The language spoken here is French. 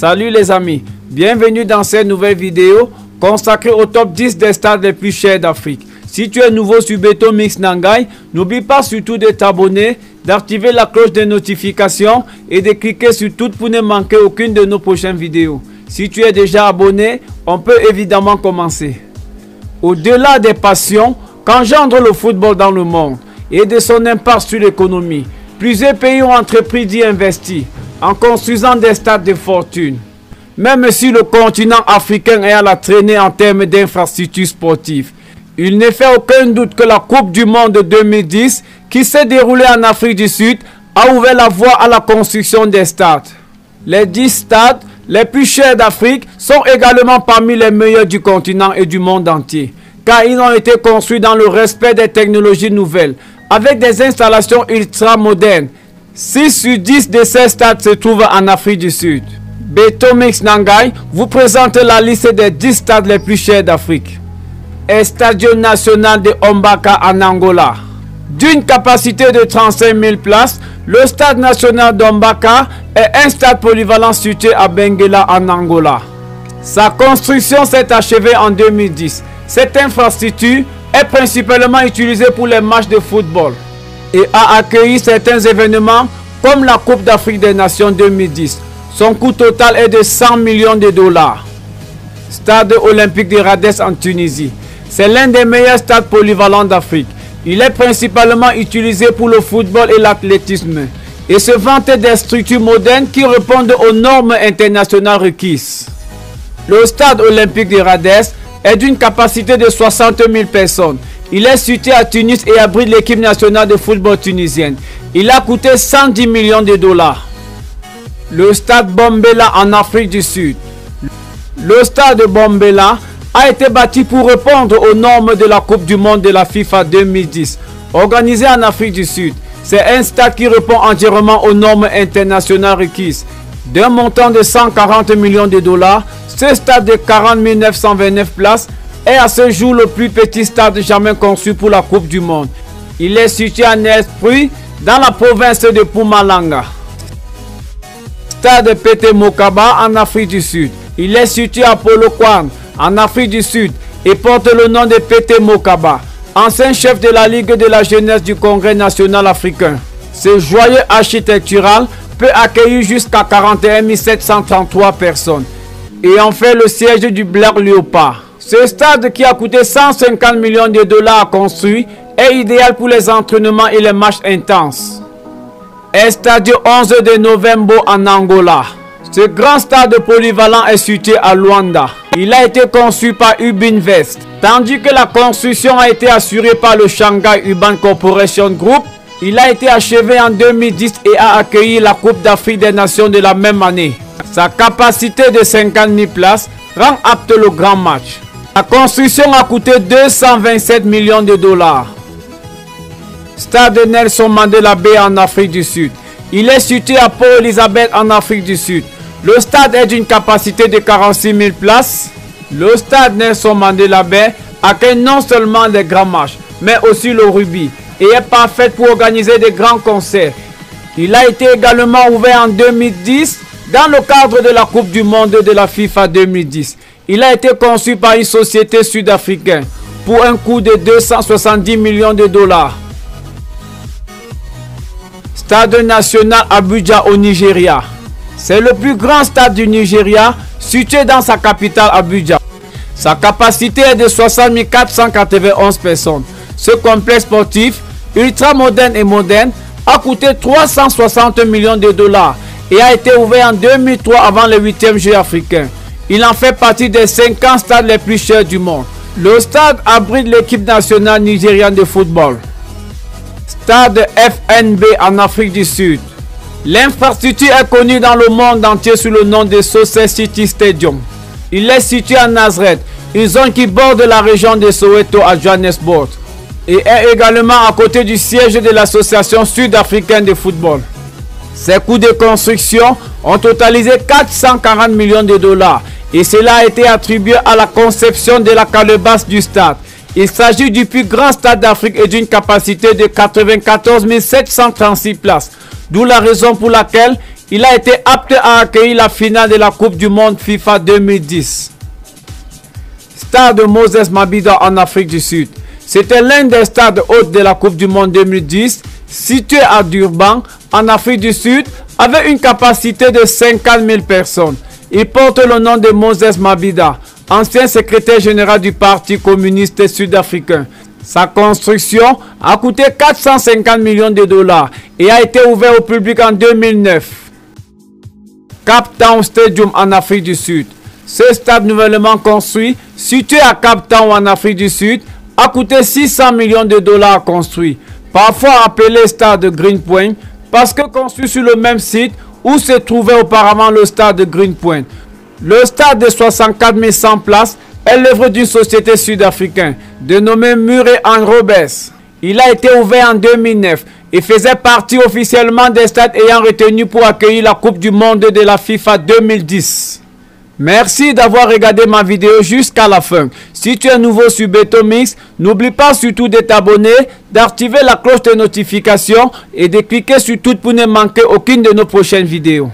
Salut les amis, bienvenue dans cette nouvelle vidéo consacrée au top 10 des stades les plus chers d'Afrique. Si tu es nouveau sur Betomix Nangai, n'oublie pas surtout de t'abonner, d'activer la cloche de notification et de cliquer sur tout pour ne manquer aucune de nos prochaines vidéos. Si tu es déjà abonné, on peut évidemment commencer. Au-delà des passions qu'engendre le football dans le monde et de son impact sur l'économie, plusieurs pays ont entrepris d'y investir en construisant des stades de fortune. Même si le continent africain est à la traînée en termes d'infrastructures sportives, il ne fait aucun doute que la Coupe du Monde de 2010, qui s'est déroulée en Afrique du Sud, a ouvert la voie à la construction des stades. Les 10 stades les plus chers d'Afrique sont également parmi les meilleurs du continent et du monde entier, car ils ont été construits dans le respect des technologies nouvelles, avec des installations ultra modernes. 6 sur 10 de ces stades se trouvent en Afrique du Sud. Betomix Nangai vous présente la liste des 10 stades les plus chers d'Afrique. Estadio Nacional de Mbaka en Angola. D'une capacité de 35 000 places, le stade national d'Mbaka est un stade polyvalent situé à Benguela en Angola. Sa construction s'est achevée en 2010. Cette infrastructure est principalement utilisée pour les matchs de football et a accueilli certains événements comme la Coupe d'Afrique des Nations 2010. Son coût total est de 100 millions de dollars. Stade olympique de Radès en Tunisie. C'est l'un des meilleurs stades polyvalents d'Afrique. Il est principalement utilisé pour le football et l'athlétisme et se vante des structures modernes qui répondent aux normes internationales requises. Le stade olympique de Radès est d'une capacité de 60 000 personnes. Il est situé à Tunis et abrite l'équipe nationale de football tunisienne. Il a coûté 110 millions de dollars. Le stade Bombela en Afrique du Sud. Le stade de Bombela a été bâti pour répondre aux normes de la Coupe du Monde de la FIFA 2010, organisée en Afrique du Sud. C'est un stade qui répond entièrement aux normes internationales requises. D'un montant de 140 millions de dollars, ce stade de 40 929 places est à ce jour le plus petit stade jamais conçu pour la Coupe du Monde. Il est situé en Esprit, dans la province de Mpumalanga. Stade Pété Mokaba en Afrique du Sud. Il est situé à Polokwane en Afrique du Sud et porte le nom de Pété Mokaba, ancien chef de la Ligue de la jeunesse du Congrès national africain. Ce joyeux architectural peut accueillir jusqu'à 41 733 personnes et en fait le siège du Black Leopard. Ce stade, qui a coûté 150 millions de dollars à construire, est idéal pour les entraînements et les matchs intenses. Estadio 11 de Novembre en Angola. Ce grand stade polyvalent est situé à Luanda. Il a été conçu par Ubinvest. Tandis que la construction a été assurée par le Shanghai Urban Corporation Group, il a été achevé en 2010 et a accueilli la Coupe d'Afrique des Nations de la même année. Sa capacité de 50 000 places rend apte le grand match. La construction a coûté 227 millions de dollars. Stade Nelson Mandela Bay en Afrique du Sud. Il est situé à Port Elizabeth en Afrique du Sud. Le stade est d'une capacité de 46 000 places. Le stade Nelson Mandela Bay accueille non seulement les grands matchs, mais aussi le rugby et est parfait pour organiser de grands concerts. Il a été également ouvert en 2010 dans le cadre de la Coupe du Monde de la FIFA 2010. Il a été conçu par une société sud-africaine pour un coût de 270 millions de dollars. Stade national Abuja au Nigeria. C'est le plus grand stade du Nigeria, situé dans sa capitale Abuja. Sa capacité est de 60 491 personnes. Ce complexe sportif, ultra moderne et moderne, a coûté 360 millions de dollars et a été ouvert en 2003 avant le 8e Jeux africains. Il en fait partie des 50 stades les plus chers du monde. Le stade abrite l'équipe nationale nigériane de football. Stade FNB en Afrique du Sud. L'infrastructure est connue dans le monde entier sous le nom de Sosse City Stadium. Il est situé à Nazareth, une zone qui borde la région de Soweto à Johannesburg, et est également à côté du siège de l'association sud-africaine de football. Ses coûts de construction ont totalisé 440 millions de dollars et cela a été attribué à la conception de la calebasse du stade. Il s'agit du plus grand stade d'Afrique et d'une capacité de 94 736 places, d'où la raison pour laquelle il a été apte à accueillir la finale de la Coupe du Monde FIFA 2010. Stade Moses Mabhida en Afrique du Sud. C'était l'un des stades hôtes de la Coupe du Monde 2010, situé à Durban, en Afrique du Sud, avec une capacité de 50 000 personnes. Il porte le nom de Moses Mabhida, ancien secrétaire général du Parti communiste sud-africain. Sa construction a coûté 450 millions de dollars et a été ouvert au public en 2009. Cape Town Stadium en Afrique du Sud. Ce stade nouvellement construit, situé à Cape Town en Afrique du Sud, a coûté 600 millions de dollars à construire, parfois appelé stade de Greenpoint, parce que construit sur le même site où se trouvait auparavant le stade de Greenpoint. Le stade de 64 100 places est l'œuvre d'une société sud-africaine dénommée Murray & Roberts. Il a été ouvert en 2009 et faisait partie officiellement des stades ayant retenu pour accueillir la Coupe du Monde de la FIFA 2010. Merci d'avoir regardé ma vidéo jusqu'à la fin. Si tu es nouveau sur Betomix, n'oublie pas surtout de t'abonner, d'activer la cloche de notification et de cliquer sur tout pour ne manquer aucune de nos prochaines vidéos.